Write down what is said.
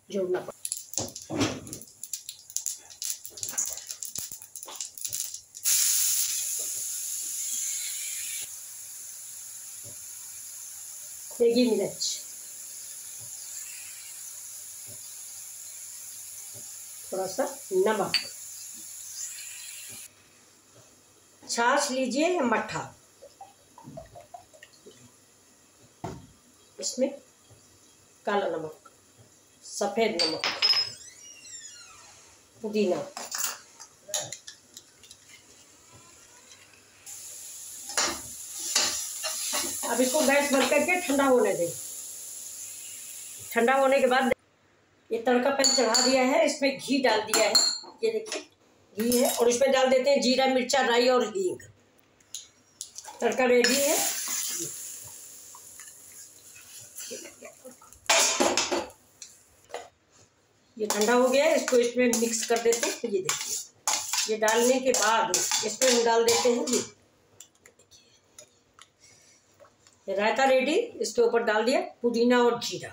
जोड़ना पड़ता। देगी मिर्च, थोड़ा सा नमक, छाछ लीजिए या मट्ठा, इसमें काला नमक, सफ़ेद नमक, पुदीना, अब इसको गैस बंद करके ठंडा होने दें। ठंडा होने के बाद ये तड़का पैन चढ़ा दिया है, इसमें घी डाल दिया है, ये देखिए घी है, और इसमें डाल देते हैं जीरा, मिर्चा, राई और हींग। तड़का रेडी है। ये ठंडा हो गया है, इसको इसमें मिक्स कर देते हैं। ये देखिए, ये डालने के बाद इसमें हम डाल देते हैं ये रायता रेडी, इसके ऊपर डाल दिया पुदीना और जीरा।